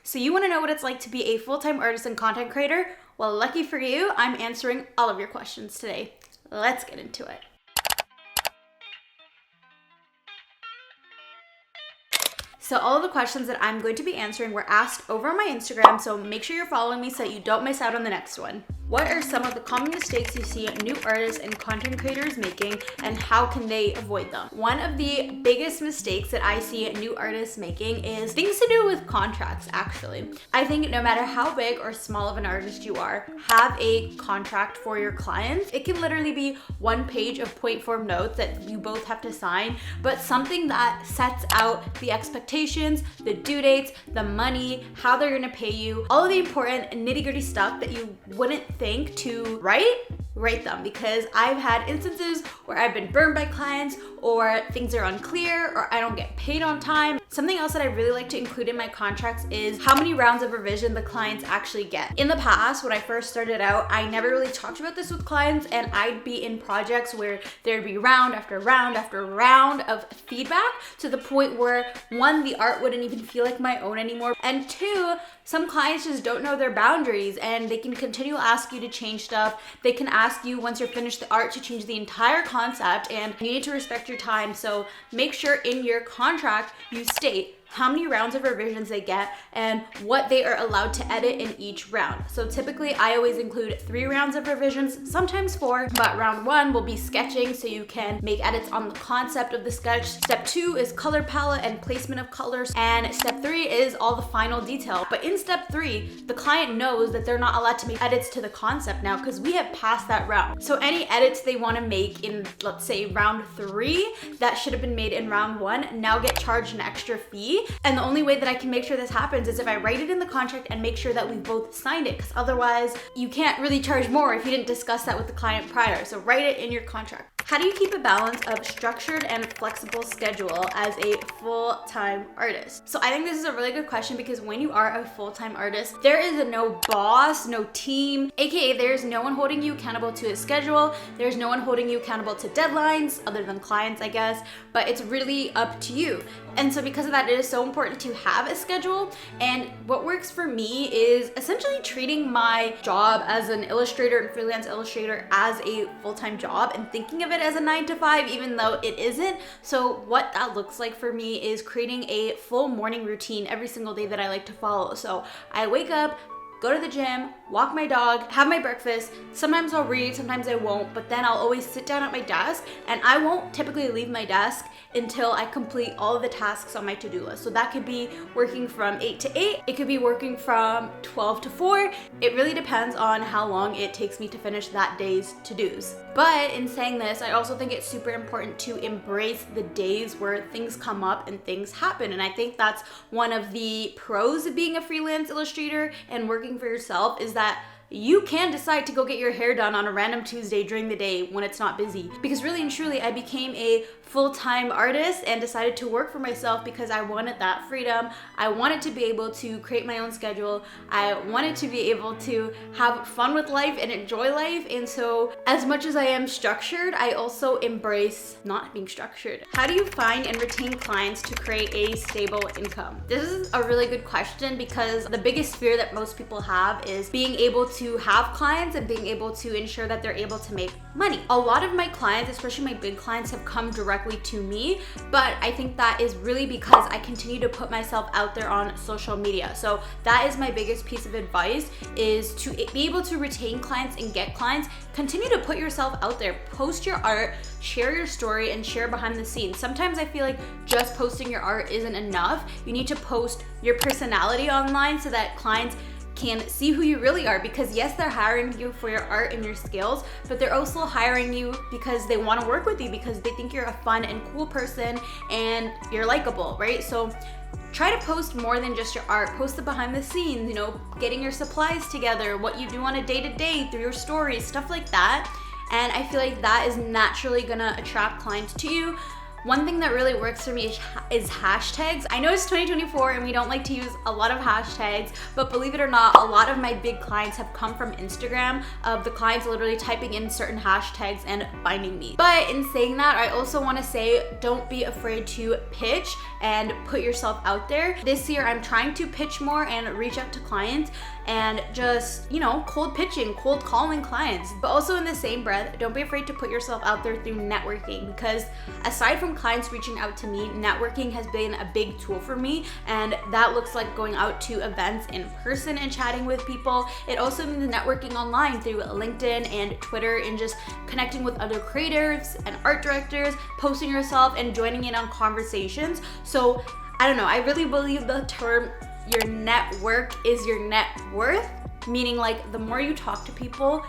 So you want to know what it's like to be a full-time artist and content creator? Well, lucky for you, I'm answering all of your questions today. Let's get into it. So all of the questions that I'm going to be answering were asked over on my Instagram, so make sure you're following me so that you don't miss out on the next one. What are some of the common mistakes you see new artists and content creators making, and how can they avoid them? One of the biggest mistakes that I see new artists making is things to do with contracts, actually. I think no matter how big or small of an artist you are, have a contract for your clients. It can literally be one page of point form notes that you both have to sign, but something that sets out the expectations, the due dates, the money, how they're gonna pay you, all of the important nitty-gritty stuff that you wouldn't think to write them, because I've had instances where I've been burned by clients, or things are unclear, or I don't get paid on time. Something else that I really like to include in my contracts is how many rounds of revision the clients actually get. In the past, when I first started out, I never really talked about this with clients, and I'd be in projects where there'd be round after round after round of feedback, to the point where one, the art wouldn't even feel like my own anymore, and two, some clients just don't know their boundaries and they can continue to ask you to change stuff. They can ask you once you're finished the art to change the entire concept, and you need to respect your time. So make sure in your contract you state how many rounds of revisions they get and what they are allowed to edit in each round. So typically I always include 3 rounds of revisions, sometimes 4, but round 1 will be sketching, so you can make edits on the concept of the sketch. Step 2 is color palette and placement of colors, and step 3 is all the final detail. But in step 3, the client knows that they're not allowed to make edits to the concept now, because we have passed that round. So any edits they want to make in, let's say, round 3 that should have been made in round 1 now get charged an extra fee. And the only way that I can make sure this happens is if I write it in the contract and make sure that we both signed it, because otherwise you can't really charge more if you didn't discuss that with the client prior. So write it in your contract. How do you keep a balance of structured and flexible schedule as a full-time artist? So I think this is a really good question, because when you are a full-time artist, there is no boss, no team, aka there's no one holding you accountable to a schedule. There's no one holding you accountable to deadlines, other than clients, I guess, but it's really up to you. And so because of that, it is so important to have a schedule. And what works for me is essentially treating my job as an illustrator and freelance illustrator as a full-time job, and thinking of it as a 9 to 5, even though it isn't. So what that looks like for me is creating a full morning routine every single day that I like to follow. So I wake up, go to the gym, walk my dog, have my breakfast. Sometimes I'll read, sometimes I won't, but then I'll always sit down at my desk, and I won't typically leave my desk until I complete all of the tasks on my to-do list. So that could be working from 8 to 8, it could be working from 12 to 4. It really depends on how long it takes me to finish that day's to-dos. But in saying this, I also think it's super important to embrace the days where things come up and things happen. And I think that's one of the pros of being a freelance illustrator and working for yourself, is that you can decide to go get your hair done on a random Tuesday during the day when it's not busy. Because really and truly, I became a full-time artist and decided to work for myself because I wanted that freedom. I wanted to be able to create my own schedule. I wanted to be able to have fun with life and enjoy life. And so as much as I am structured, I also embrace not being structured. How do you find and retain clients to create a stable income? This is a really good question, because the biggest fear that most people have is being able to have clients and being able to ensure that they're able to make money. A lot of my clients, especially my big clients, have come directly to me, but I think that is really because I continue to put myself out there on social media. So that is my biggest piece of advice, is to be able to retain clients and get clients. Continue to put yourself out there, post your art, share your story, and share behind the scenes. Sometimes I feel like just posting your art isn't enough. You need to post your personality online so that clients can see who you really are, because yes, they're hiring you for your art and your skills, but they're also hiring you because they want to work with you, because they think you're a fun and cool person and you're likable, right? So try to post more than just your art. Post the behind the scenes, you know, getting your supplies together, what you do on a day-to-day through your stories, stuff like that. And I feel like that is naturally gonna attract clients to you. One thing that really works for me is hashtags. I know it's 2024 and we don't like to use a lot of hashtags, but believe it or not, a lot of my big clients have come from Instagram, of the clients literally typing in certain hashtags and finding me. But in saying that, I also want to say don't be afraid to pitch and put yourself out there. This year I'm trying to pitch more and reach out to clients and just, you know, cold pitching, cold calling clients. But also in the same breath, don't be afraid to put yourself out there through networking, because aside from clients reaching out to me, networking has been a big tool for me, and that looks like going out to events in person and chatting with people. It also means networking online through LinkedIn and Twitter and just connecting with other creators and art directors, posting yourself and joining in on conversations. So I don't know, I really believe the term your network is your net worth, meaning like the more you talk to people,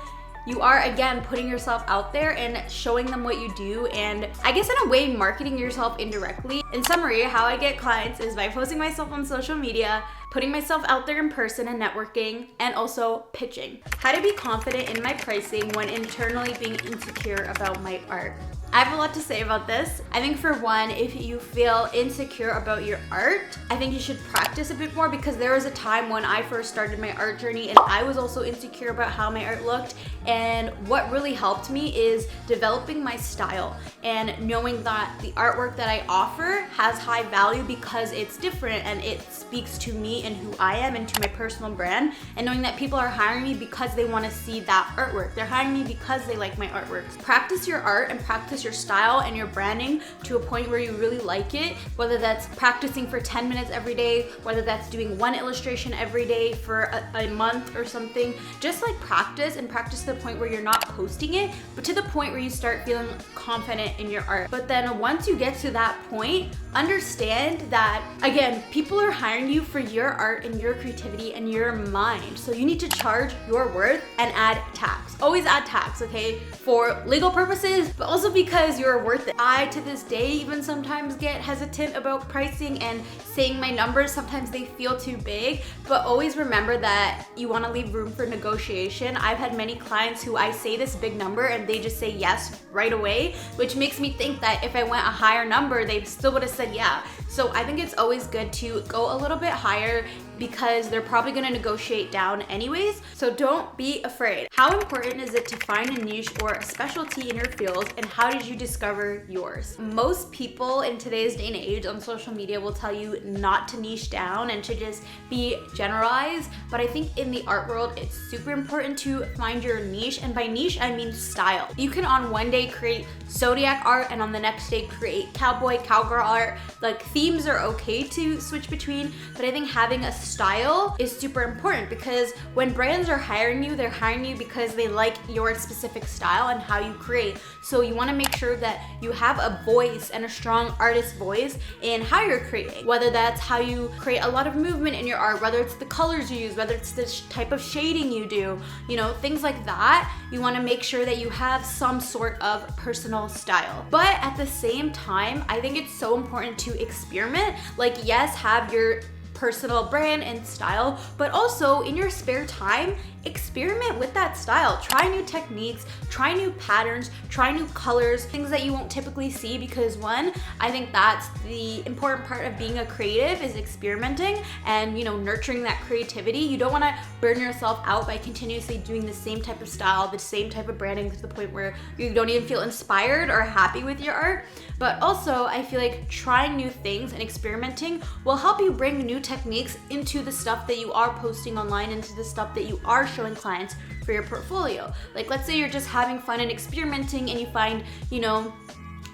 you are again putting yourself out there and showing them what you do, and I guess in a way marketing yourself indirectly. In summary, how I get clients is by posting myself on social media, putting myself out there in person and networking, and also pitching. How to be confident in my pricing when internally being insecure about my art. I have a lot to say about this. I think for one, if you feel insecure about your art, I think you should practice a bit more, because there was a time when I first started my art journey and I was also insecure about how my art looked. And what really helped me is developing my style and knowing that the artwork that I offer has high value because it's different and it speaks to me and who I am and to my personal brand, and knowing that people are hiring me because they want to see that artwork. They're hiring me because they like my artworks. Practice your art and practice your style and your branding to a point where you really like it, whether that's practicing for 10 minutes every day, whether that's doing one illustration every day for a month or something. Just like practice and practice to the point where you're not posting it, but to the point where you start feeling confident in your art. But then once you get to that point, understand that, again, people are hiring you for your art and your creativity and your mind. So you need to charge your worth and add tax. Always add tax, okay? For legal purposes, but also because you're worth it. I, to this day, even sometimes get hesitant about pricing and saying my numbers. Sometimes they feel too big, but always remember that you want to leave room for negotiation. I've had many clients who I say this big number and they just say yes right away, which makes me think that if I went a higher number, they still would have said yeah. So I think it's always good to go a little bit higher, because they're probably gonna negotiate down anyways. So don't be afraid. How important is it to find a niche or a specialty in your field, and how did you discover yours? Most people in today's day and age on social media will tell you not to niche down and to just be generalized, but I think in the art world, it's super important to find your niche, and by niche, I mean style. You can on one day create zodiac art and on the next day create cowboy, cowgirl art. Like, themes are okay to switch between, but I think having a style is super important, because when brands are hiring you, they're hiring you because they like your specific style and how you create. So you want to make sure that you have a voice and a strong artist voice in how you're creating, whether that's how you create a lot of movement in your art, whether it's the colors you use, whether it's the type of shading you do, you know, things like that. You want to make sure that you have some sort of personal style. But at the same time, I think it's so important to experiment. Like, yes, have your personal brand and style, but also in your spare time, experiment with that style. Try new techniques, try new patterns, try new colors, things that you won't typically see, because one, I think that's the important part of being a creative, is experimenting and, you know, nurturing that creativity. You don't want to burn yourself out by continuously doing the same type of style, the same type of branding, to the point where you don't even feel inspired or happy with your art. But also, I feel like trying new things and experimenting will help you bring new techniques into the stuff that you are posting online, into the stuff that you are showing clients for your portfolio. Like, let's say you're just having fun and experimenting and you find, you know,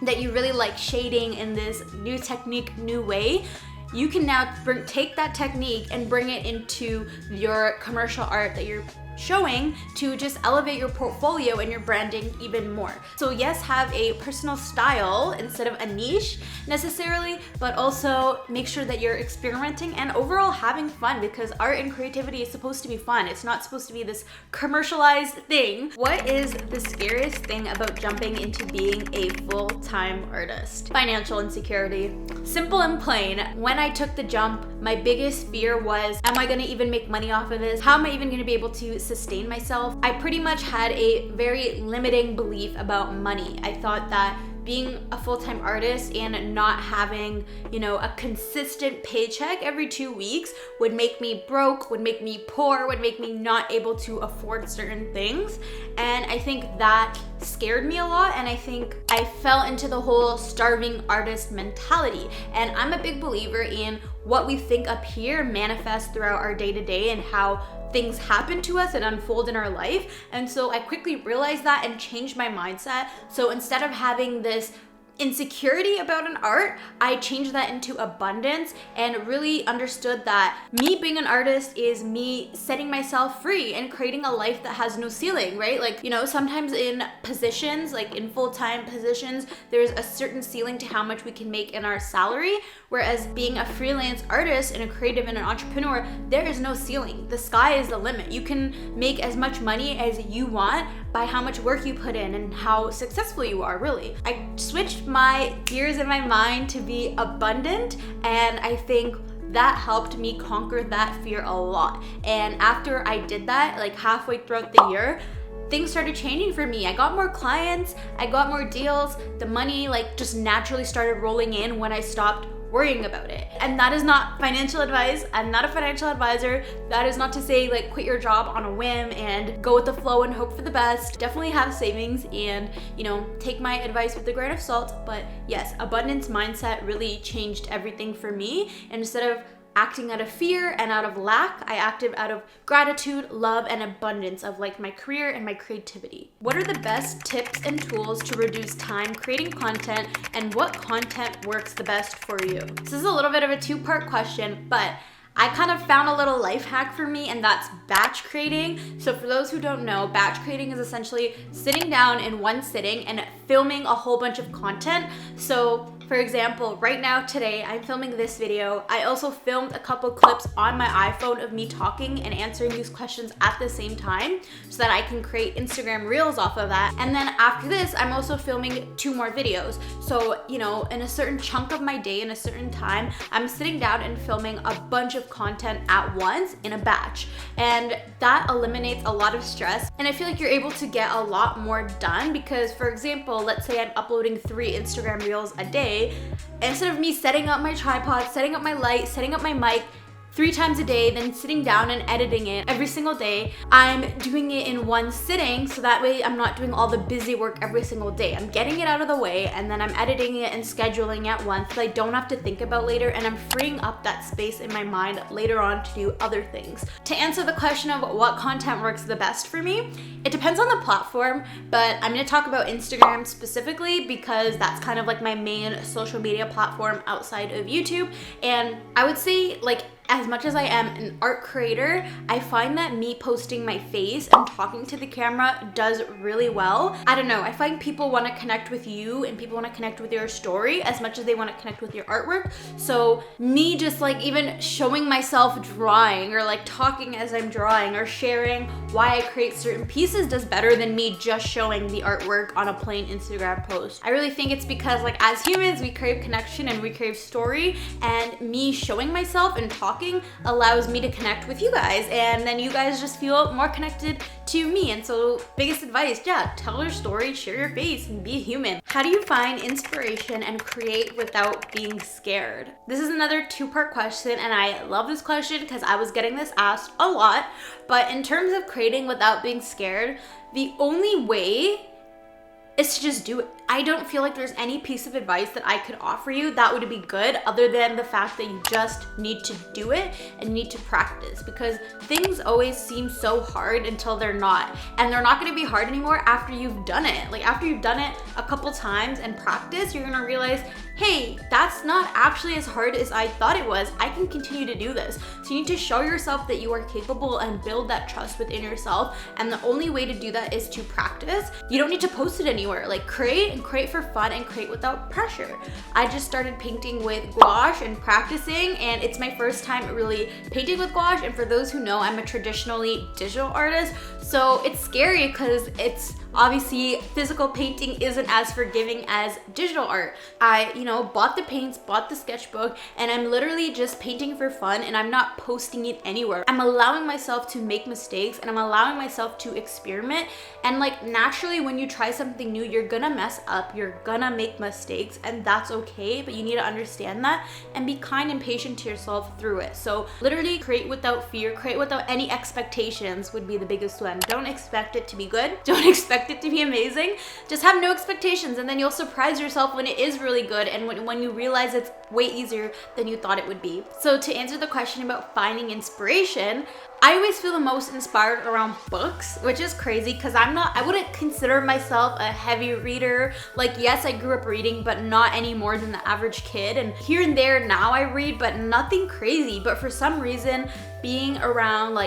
that you really like shading in this new technique, new way. You can now take that technique and bring it into your commercial art that you're showing to just elevate your portfolio and your branding even more. So yes, have a personal style instead of a niche necessarily, but also make sure that you're experimenting and overall having fun, because art and creativity is supposed to be fun. It's not supposed to be this commercialized thing. What is the scariest thing about jumping into being a full-time artist? Financial insecurity. Simple and plain. When I took the jump, my biggest fear was, am I gonna even make money off of this? How am I even gonna be able to sustain myself? I pretty much had a very limiting belief about money. I thought that being a full-time artist and not having, you know, a consistent paycheck every 2 weeks would make me broke, would make me poor, would make me not able to afford certain things. And I think that scared me a lot, and I think I fell into the whole starving artist mentality. And I'm a big believer in what we think up here manifests throughout our day-to-day and how things happen to us and unfold in our life. And so I quickly realized that and changed my mindset. So instead of having this insecurity about an art, I changed that into abundance and really understood that me being an artist is me setting myself free and creating a life that has no ceiling, right? Like, you know, sometimes in positions, like in full-time positions, there's a certain ceiling to how much we can make in our salary, whereas being a freelance artist and a creative and an entrepreneur, there is no ceiling. The sky is the limit. You can make as much money as you want by how much work you put in and how successful you are, really. I switched my fears in my mind to be abundant, and I think that helped me conquer that fear a lot. And after I did that, like halfway throughout the year, things started changing for me. I got more clients, I got more deals, the money like just naturally started rolling in when I stopped worrying about it. And that is not financial advice. I'm not a financial advisor. That is not to say like quit your job on a whim and go with the flow and hope for the best. Definitely have savings and, you know, take my advice with a grain of salt. But yes, abundance mindset really changed everything for me. And instead of acting out of fear and out of lack, I acted out of gratitude, love, and abundance of like my career and my creativity. What are the best tips and tools to reduce time creating content, and what content works the best for you? This is a little bit of a two-part question, but I kind of found a little life hack for me, and that's batch creating. So for those who don't know, batch creating is essentially sitting down in one sitting and filming a whole bunch of content. So for example, right now today, I'm filming this video. I also filmed a couple clips on my iPhone of me talking and answering these questions at the same time so that I can create Instagram Reels off of that. And then after this, I'm also filming 2 more videos. So, you know, in a certain chunk of my day, in a certain time, I'm sitting down and filming a bunch of content at once in a batch. And that eliminates a lot of stress. And I feel like you're able to get a lot more done because, for example, let's say I'm uploading 3 Instagram Reels a day. Instead of me setting up my tripod, setting up my light, setting up my mic 3 times a day, then sitting down and editing it every single day, I'm doing it in one sitting, so that way I'm not doing all the busy work every single day. I'm getting it out of the way, and then I'm editing it and scheduling it once so I don't have to think about later, and I'm freeing up that space in my mind later on to do other things. To answer the question of what content works the best for me, it depends on the platform, but I'm gonna talk about Instagram specifically because that's kind of like my main social media platform outside of YouTube. And I would say, like, as much as I am an art creator, I find that me posting my face and talking to the camera does really well. I don't know, I find people want to connect with you and people want to connect with your story as much as they want to connect with your artwork. So me just like even showing myself drawing or like talking as I'm drawing or sharing why I create certain pieces does better than me just showing the artwork on a plain Instagram post. I really think it's because like as humans, we crave connection and we crave story, and me showing myself and talking allows me to connect with you guys, and then you guys just feel more connected to me. And so biggest advice, yeah, tell your story, share your face, and be human. How do you find inspiration and create without being scared? This is another 2-part question, and I love this question because I was getting this asked a lot. But in terms of creating without being scared, the only way is to just do it. I don't feel like there's any piece of advice that I could offer you that would be good other than the fact that you just need to do it and need to practice, because things always seem so hard until they're not. And they're not gonna be hard anymore after you've done it. Like after you've done it a couple times and practice, you're gonna realize, hey, that's not actually as hard as I thought it was. I can continue to do this. So you need to show yourself that you are capable and build that trust within yourself. And the only way to do that is to practice. You don't need to post it anywhere. Like create and create for fun and create without pressure. I just started painting with gouache and practicing, and it's my first time really painting with gouache. And for those who know, I'm a traditionally digital artist. So it's scary because it's Obviously, physical painting isn't as forgiving as digital art. I, bought the paints, bought the sketchbook, and I'm literally just painting for fun, and I'm not posting it anywhere. I'm allowing myself to make mistakes, and I'm allowing myself to experiment. And like naturally, when you try something new, you're gonna mess up, you're gonna make mistakes, and that's okay, but you need to understand that and be kind and patient to yourself through it. So literally create without fear, create without any expectations would be the biggest one. Don't expect it to be good. Don't expect it to be amazing. Just have no expectations, and then you'll surprise yourself when it is really good and when you realize it's way easier than you thought it would be. So to answer the question about finding inspiration, I always feel the most inspired around books, which is crazy because I wouldn't consider myself a heavy reader. Like, yes, I grew up reading, but not any more than the average kid. And here and there now I read, but nothing crazy. But for some reason, being around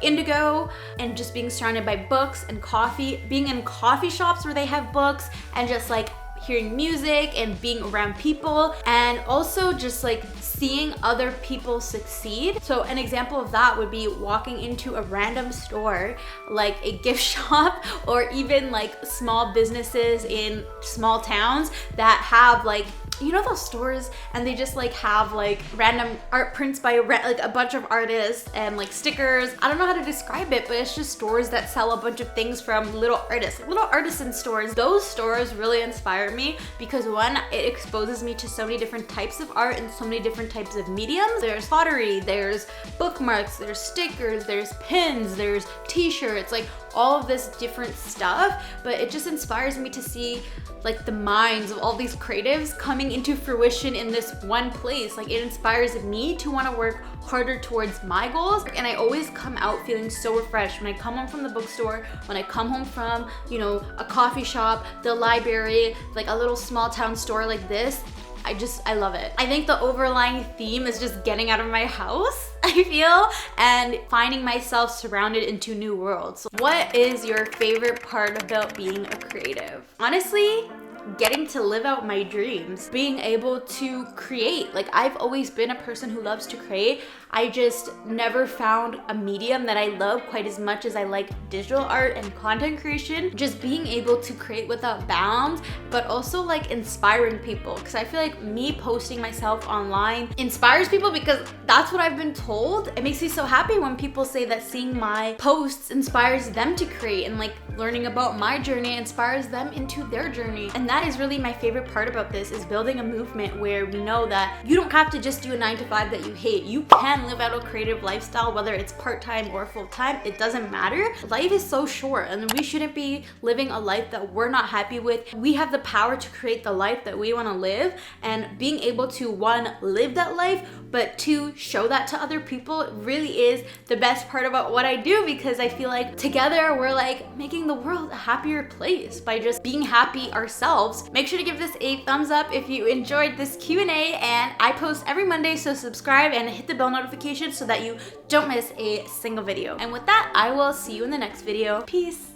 Indigo and just being surrounded by books and coffee, being in coffee shops where they have books, and just like hearing music and being around people, and also just like seeing other people succeed. So an example of that would be walking into a random store, like a gift shop, or even like small businesses in small towns that have like, those stores, and they just like have like random art prints by like a bunch of artists and like stickers. I don't know how to describe it, but it's just stores that sell a bunch of things from little artists, little artisan stores. Those stores really inspire me because one, it exposes me to so many different types of art and so many different types of mediums. There's pottery, there's bookmarks, there's stickers, there's pins, there's t-shirts, like all of this different stuff. But it just inspires me to see like the minds of all these creatives coming into fruition in this one place. Like, it inspires me to want to work harder towards my goals, and I always come out feeling so refreshed when I come home from the bookstore, when I come home from a coffee shop, the library, like a little small town store like this. I love it. I think the overlying theme is just getting out of my house, I feel, and finding myself surrounded into new worlds. What is your favorite part about being a creative? Honestly, getting to live out my dreams, being able to create. Like, I've always been a person who loves to create. I just never found a medium that I love quite as much as I like digital art and content creation. Just being able to create without bounds, but also like inspiring people. Because I feel like me posting myself online inspires people, because that's what I've been told. It makes me so happy when people say that seeing my posts inspires them to create, and like learning about my journey inspires them into their journey. And that is really my favorite part about this, is building a movement where we know that you don't have to just do a 9-to-5 that you hate. You can live out a creative lifestyle, whether it's part-time or full-time, it doesn't matter. Life is so short, and we shouldn't be living a life that we're not happy with. We have the power to create the life that we want to live, and being able to, one, live that life, but two, show that to other people really is the best part about what I do, because I feel like together we're like making the world a happier place by just being happy ourselves. Make sure to give this a thumbs up if you enjoyed this Q&A, and I post every Monday, so subscribe and hit the bell notification so that you don't miss a single video. And with that, I will see you in the next video. Peace.